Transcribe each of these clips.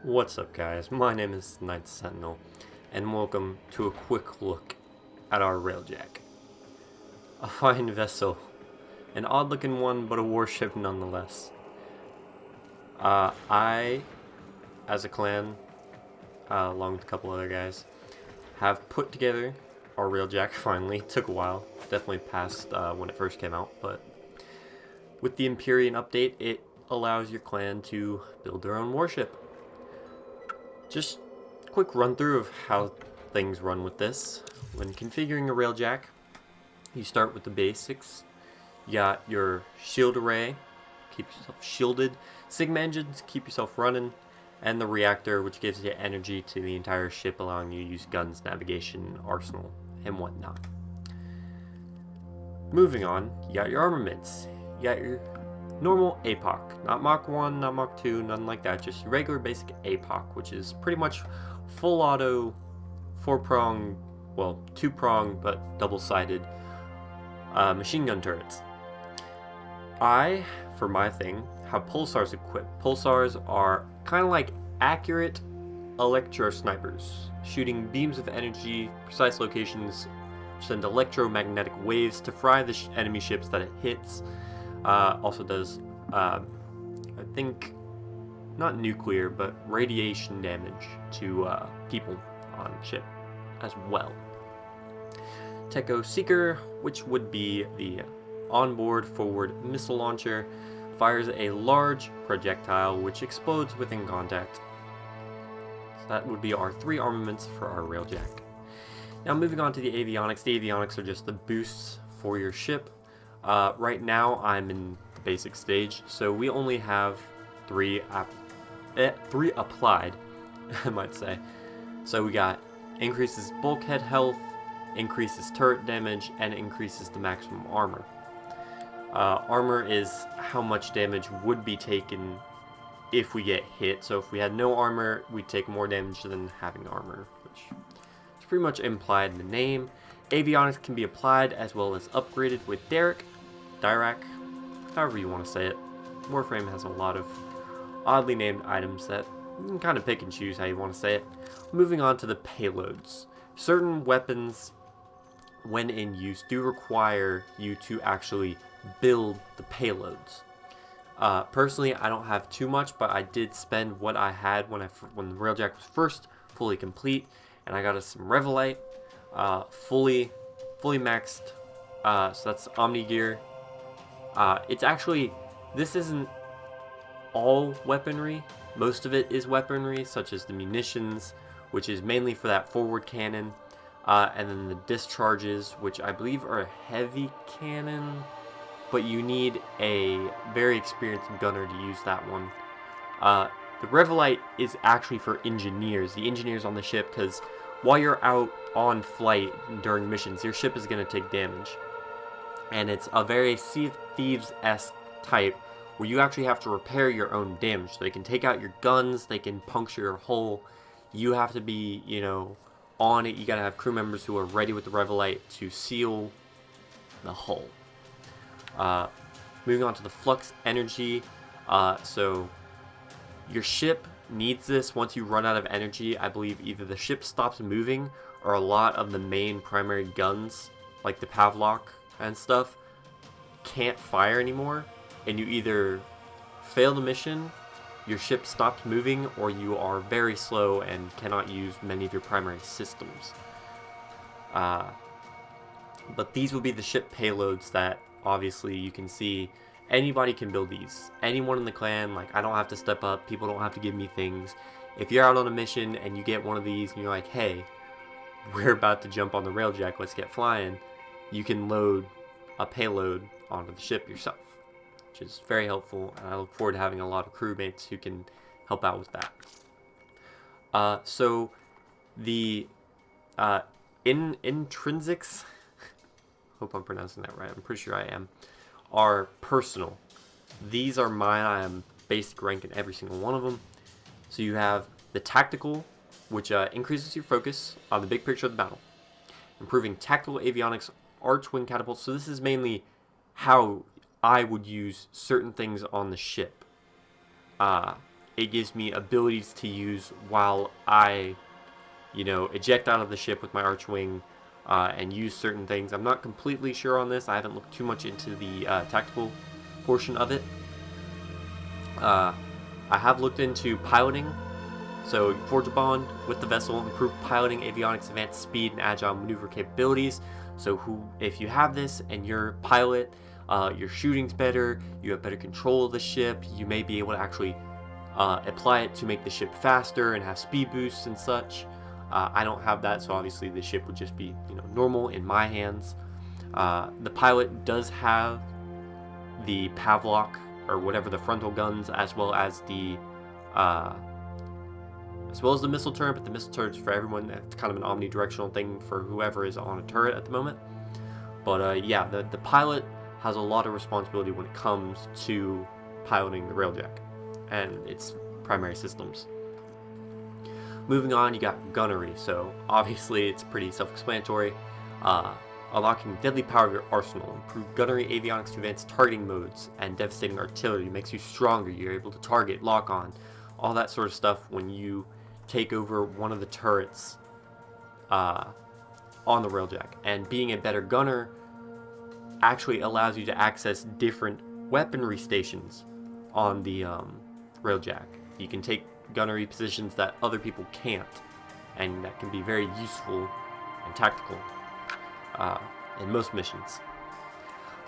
What's up, guys? My name is Sentinel, and welcome to a quick look at our RailJack. A fine vessel, an odd-looking one, but a warship nonetheless. I, as a clan, along with a couple other guys, have put together our RailJack finally. It took a while, definitely past when it first came out, but with the Empyrean update, it allows your clan to build their own warship. Just a quick run through of how things run with this. When configuring a RailJack, you start with the basics. You got your shield array, keep yourself shielded, Sigma engines, keep yourself running, and the reactor, which gives you energy to the entire ship, allowing you to use guns, navigation, arsenal, and whatnot. Moving on, you got your armaments. You got your normal APOC, not Mach 1, not Mach 2, nothing like that, just regular basic APOC, which is pretty much full auto, 4-prong, well, 2-prong, but double-sided machine gun turrets. I, for my thing, have pulsars equipped. Pulsars are kind of like accurate electro snipers, shooting beams of energy, precise locations, send electromagnetic waves to fry the enemy ships that it hits. Also does, I think, not nuclear, but radiation damage to people on ship as well. Techo Seeker, which would be the onboard forward missile launcher, fires a large projectile which explodes within contact. So that would be our 3 armaments for our RailJack. Now moving on to the avionics. The avionics are just the boosts for your ship. Right now I'm in the basic stage, so we only have 3 applied, I might say. So we got increases bulkhead health, increases turret damage, and increases the maximum armor. Armor is how much damage would be taken if we get hit. So if we had no armor, we'd take more damage than having armor, which is pretty much implied in the name. Avionics can be applied as well as upgraded with Dirac, however you want to say it. Warframe has a lot of oddly named items that you can kind of pick and choose how you want to say it. Moving on to the payloads. Certain weapons, when in use, do require you to actually build the payloads. Personally, I don't have too much, but I did spend what I had when the RailJack was first fully complete, and I got us some Revelite, fully maxed. So that's Omni gear. It's actually, this isn't all weaponry. Most of it is weaponry, such as the munitions, which is mainly for that forward cannon, and then the discharges, which I believe are a heavy cannon, but you need a very experienced gunner to use that one. The Revelite is actually for engineers, the engineers on the ship, because while you're out on flight during missions, your ship is going to take damage. And it's a very Sea of Thieves-esque type where you actually have to repair your own damage. So they can take out your guns, they can puncture your hull. You have to be, on it. You got to have crew members who are ready with the Revelite to seal the hull. Moving on to the flux energy. So your ship needs this. Once you run out of energy, I believe either the ship stops moving or a lot of the main primary guns, like the Pavlok and stuff, can't fire anymore, and you either fail the mission, your ship stops moving, or you are very slow and cannot use many of your primary systems. But these will be the ship payloads that obviously you can see. Anybody can build these. Anyone in the clan, like, I don't have to step up, people don't have to give me things. If you're out on a mission and you get one of these and you're like, hey, we're about to jump on the RailJack, let's get flying, you can load a payload onto the ship yourself, which is very helpful, and I look forward to having a lot of crewmates who can help out with that. So the Intrinsics, hope I'm pronouncing that right, I'm pretty sure I am, are personal. These are mine. I am basic rank in every single one of them. So you have the tactical, which increases your focus on the big picture of the battle, improving tactical avionics, archwing catapults. So this is mainly how I would use certain things on the ship. it gives me abilities to use while I, eject out of the ship with my Archwing and use certain things. I'm not completely sure on this. I haven't looked too much into the tactical portion of it. I have looked into piloting. So forge a bond with the vessel, improve piloting, avionics, advanced speed, and agile maneuver capabilities. So if you have this and you're pilot, your shooting's better, you have better control of the ship, you may be able to actually apply it to make the ship faster and have speed boosts and such. I don't have that, so obviously the ship would just be normal in my hands. The pilot does have the Pavlok, or whatever, the frontal guns, as well as the missile turret, but the missile turret's for everyone. It's kind of an omnidirectional thing for whoever is on a turret at the moment. But yeah, the pilot has a lot of responsibility when it comes to piloting the RailJack and its primary systems. Moving on, you got gunnery. So obviously it's pretty self-explanatory. Unlocking deadly power of your arsenal, improve gunnery, avionics to advanced targeting modes, and devastating artillery makes you stronger. You're able to target, lock on, all that sort of stuff when you take over one of the turrets on the RailJack. And being a better gunner actually allows you to access different weaponry stations on the RailJack. You can take gunnery positions that other people can't, and that can be very useful and tactical in most missions.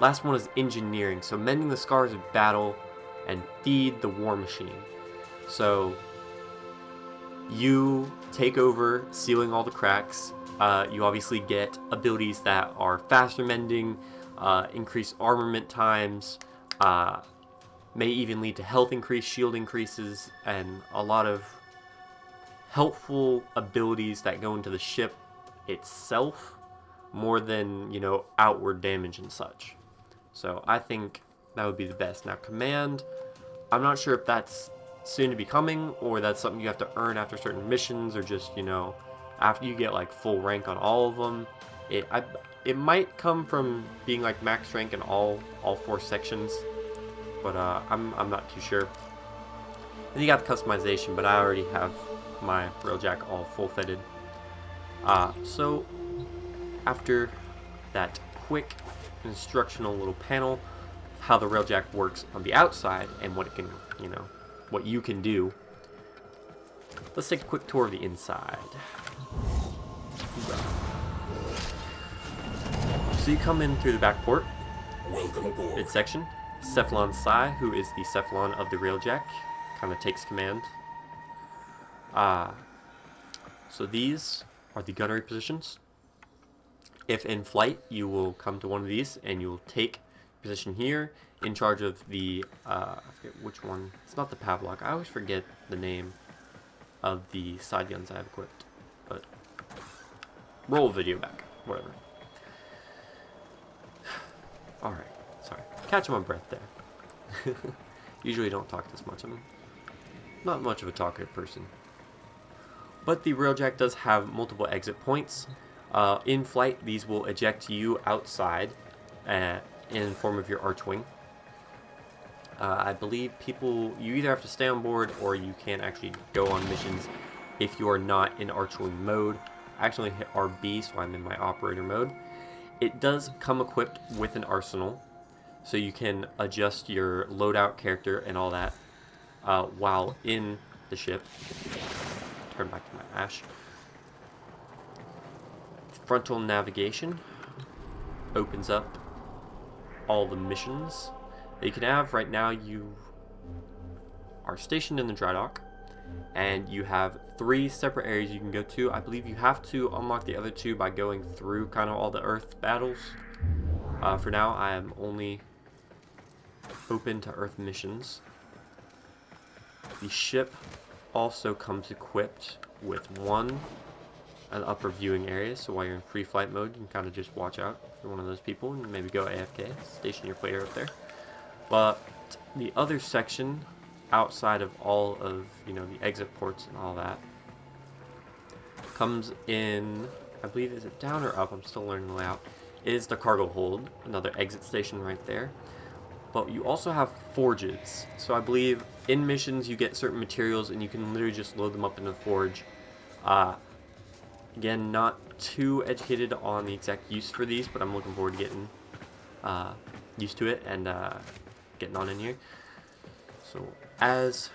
Last one is engineering, so mending the scars of battle and feed the war machine. So you take over sealing all the cracks. You obviously get abilities that are faster mending, increase armament times, may even lead to health increase, shield increases, and a lot of helpful abilities that go into the ship itself more than, outward damage and such. So I think that would be the best. Now command, I'm not sure if that's soon to be coming, or that's something you have to earn after certain missions, or just, after you get like full rank on all of them. It might come from being like max rank in all 4 sections, but I'm not too sure. And you got the customization, but I already have my RailJack all full fitted. So after that quick instructional little panel, how the RailJack works on the outside and what it can, what you can do, let's take a quick tour of the inside. So you come in through the back port, midsection. Cephalon Sai, who is the Cephalon of the RailJack, kind of takes command. So these are the gunnery positions. If in flight, you will come to one of these and you'll take position here in charge of the, I forget which one. It's not the Pavlok. I always forget the name of the side guns I have equipped. But roll video back, whatever. Alright, sorry. Catching my breath there. Usually don't talk this much. I'm not much of a talkative person. But the RailJack does have multiple exit points. In flight, these will eject you outside in form of your Archwing. I believe you either have to stay on board or you can actually go on missions if you are not in Archwing mode. I actually hit RB, so I'm in my operator mode. It does come equipped with an arsenal, so you can adjust your loadout character and all that while in the ship. Turn back to my Ash. Frontal navigation opens up all the missions that you can have. Right now you are stationed in the dry dock, and you have 3 separate areas you can go to. I believe you have to unlock the other 2 by going through kind of all the Earth battles. For now, I am only open to Earth missions. The ship also comes equipped with an upper viewing area, so while you're in free flight mode, you can kind of just watch out for one of those people and maybe go AFK, station your player up there. But the other section, outside of all of the exit ports and all that, comes in, I believe, is it down or up? I'm still learning the layout. Is the cargo hold, another exit station right there. But you also have forges. So I believe in missions you get certain materials and you can literally just load them up in the forge. Again, not too educated on the exact use for these, but I'm looking forward to getting used to it and getting on in here. So as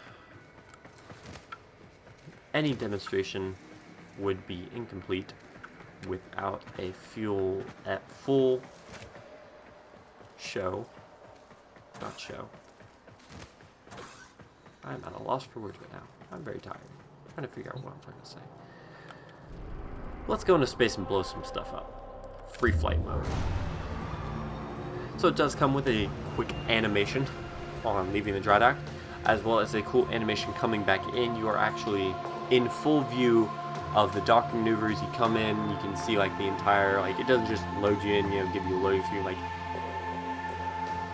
any demonstration would be incomplete without a fuel at full show. Not show. I'm at a loss for words right now. I'm very tired. I'm trying to figure out what I'm trying to say. Let's go into space and blow some stuff up. Free flight mode. So it does come with a quick animation on leaving the dry dock, as well as a cool animation coming back in. You are actually in full view of the docking maneuvers. You come in, you can see like the entire, like it doesn't just load you in, you know, give you a loading screen, like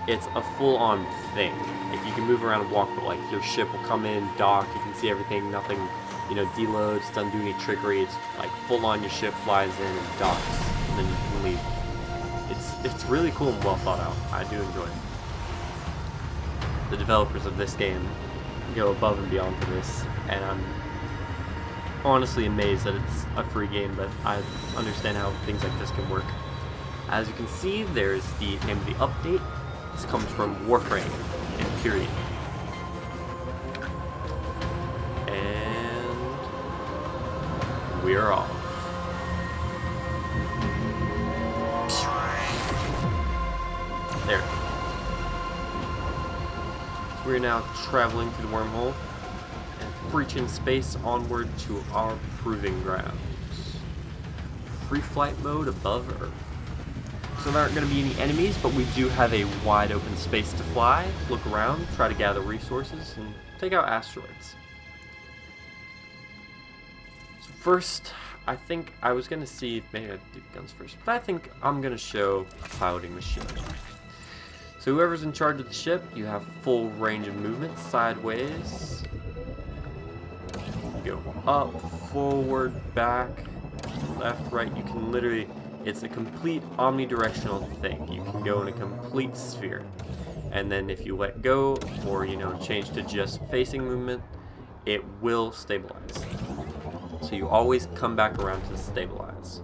it's a full-on thing. Like you can move around and walk, but like your ship will come in, dock, you can see everything, nothing, you know, deloads, doesn't do any trickery. It's like full-on, your ship flies in and docks, and then you can leave. It's really cool and well thought out. I do enjoy it. The developers of this game go above and beyond for this, and I'm honestly amazed that it's a free game, but I understand how things like this can work. As you can see, there's the name of the update. This comes from Warframe and Period. And we're off. There. So we're now traveling through the wormhole and breaching space onward to our proving grounds. Free flight mode above Earth. So there aren't going to be any enemies, but we do have a wide open space to fly, look around, try to gather resources, and take out asteroids. So first, I think I was going to see, maybe I'd do guns first, but I think I'm going to show piloting the ship. So whoever's in charge of the ship, you have full range of movement, sideways, you go up, forward, back, left, right. You can literally, it's a complete omnidirectional thing. You can go in a complete sphere. And then if you let go, or you know, change to just facing movement, it will stabilize. So you always come back around to stabilize.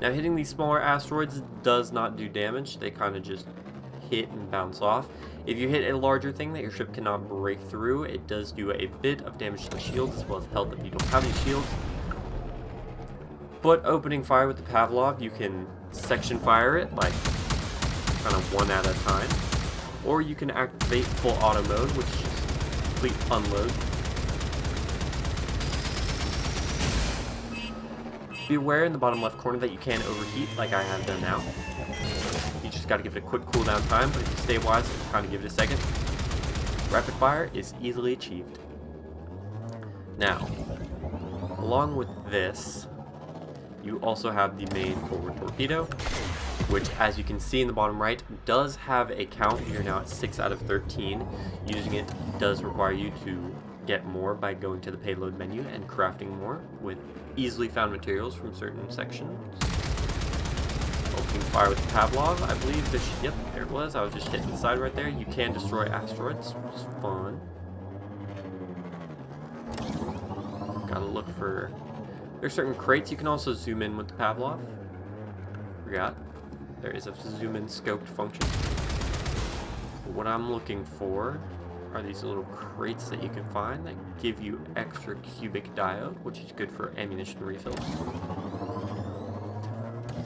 Now hitting these smaller asteroids does not do damage. They kind of just hit and bounce off. If you hit a larger thing that your ship cannot break through, it does do a bit of damage to the shields as well as health if you don't have any shields. But opening fire with the Pavlov, you can section fire it, like kind of one at a time, or you can activate full auto mode, which is just complete unload. Be aware in the bottom left corner that you can overheat, like I have done now. You just got to give it a quick cooldown time, but if you stabilize it, kind of give it a second. Rapid fire is easily achieved. Now, along with this, you also have the main forward torpedo, which, as you can see in the bottom right, does have a count. You're now at 6 out of 13. Using it does require you to get more by going to the payload menu and crafting more with easily found materials from certain sections. Opening fire with the Pavlov, I believe this, yep, there it was. I was just hitting the side right there. You can destroy asteroids, which is fun. Gotta look for, there's certain crates. You can also zoom in with the Pavlov. Forgot. There is a zoom in scoped function. But what I'm looking for are these little crates that you can find that give you extra cubic diode, which is good for ammunition refills.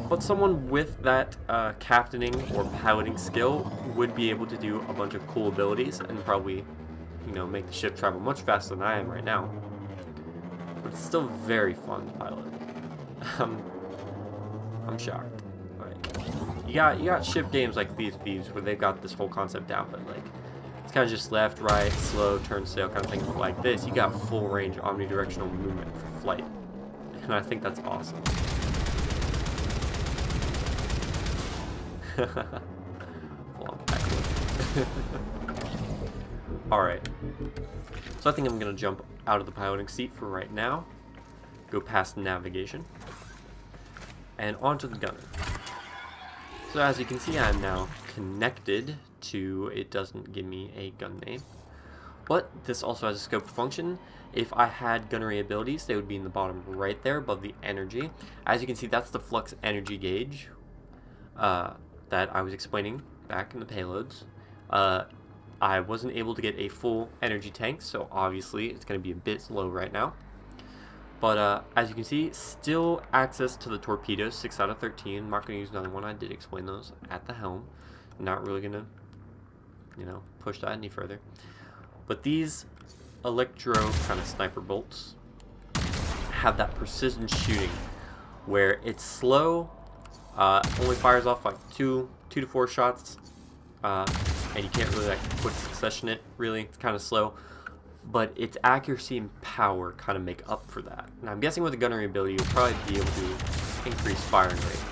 But someone with that captaining or piloting skill would be able to do a bunch of cool abilities and probably, you know, make the ship travel much faster than I am right now. But it's still very fun to pilot. I'm shocked. Like, you got ship games like these where they've got this whole concept down, but like it's kind of just left, right, slow, turn, sail kind of thing. But like this, you got full range omnidirectional movement for flight, and I think that's awesome. Alright, so I think I'm going to jump out of the piloting seat for right now, go past navigation, and onto the gunner. So as you can see, I'm now connected to, it doesn't give me a gun name, But this also has a scope function. If I had gunnery abilities, they would be in the bottom right there above the energy. As you can see, that's the flux energy gauge that I was explaining back in the payloads. I wasn't able to get a full energy tank, so obviously it's going to be a bit slow right now. But as you can see, still access to the torpedoes, 6 out of 13. I'm not going to use another one. I did explain those at the helm. I'm not really going to, push that any further. But these electro kind of sniper bolts have that precision shooting where it's slow, only fires off like two to 4 shots, and you can't really like quick succession it. Really, it's kind of slow. But its accuracy and power kind of make up for that. Now I'm guessing with the gunnery ability, you'll probably be able to increase firing rate.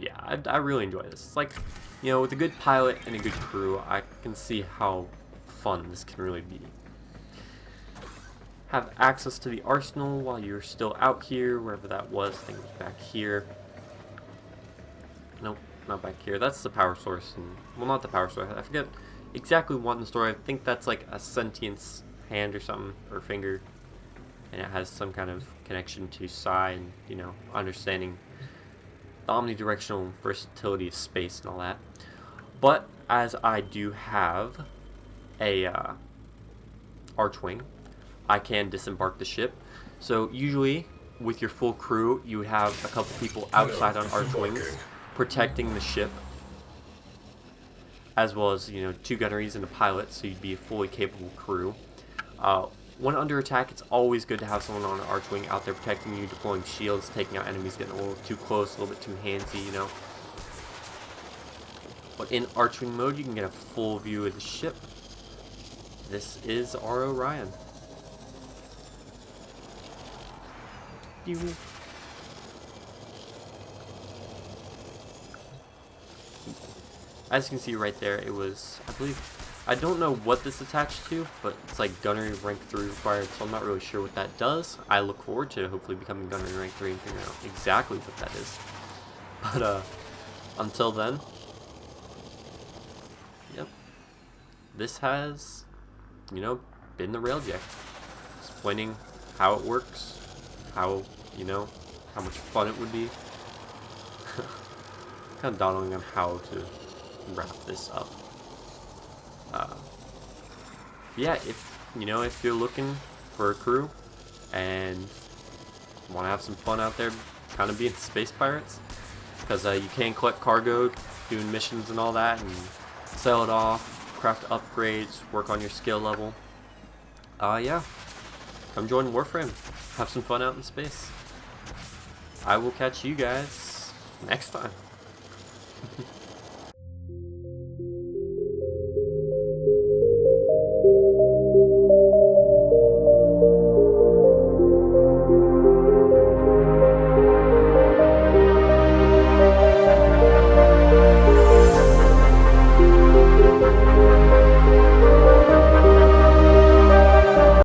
Yeah, I really enjoy this. It's like, with a good pilot and a good crew, I can see how fun this can really be. Have access to the arsenal while you're still out here, wherever that was. I think it was back here. Nope, not back here. That's the power source. Well, not the power source. I forget exactly what in the story. I think that's like a sentience hand or something, or finger. And it has some kind of connection to psi and, understanding the omnidirectional versatility of space and all that. But as I do have a archwing, I can disembark the ship. So usually with your full crew, you would have a couple people outside on archwings protecting the ship, as well as 2 gunneries and a pilot, so you'd be a fully capable crew. When under attack, it's always good to have someone on an archwing out there protecting you, deploying shields, taking out enemies, getting a little too close, a little bit too handsy, But in archwing mode, you can get a full view of the ship. This is our Orion. As you can see right there, it was, I don't know what this attached to, but it's like gunnery rank 3 required, so I'm not really sure what that does. I look forward to hopefully becoming gunnery rank 3 and figuring out exactly what that is. But until then, yep, this has, been the RailJack, explaining how it works, how, how much fun it would be. Kind of dawdling on how to wrap this up. Yeah, if you're looking for a crew and want to have some fun out there, kind of being space pirates, because you can collect cargo, doing missions and all that, and sell it off, craft upgrades, work on your skill level. Yeah, come join Warframe, have some fun out in space. I will catch you guys next time.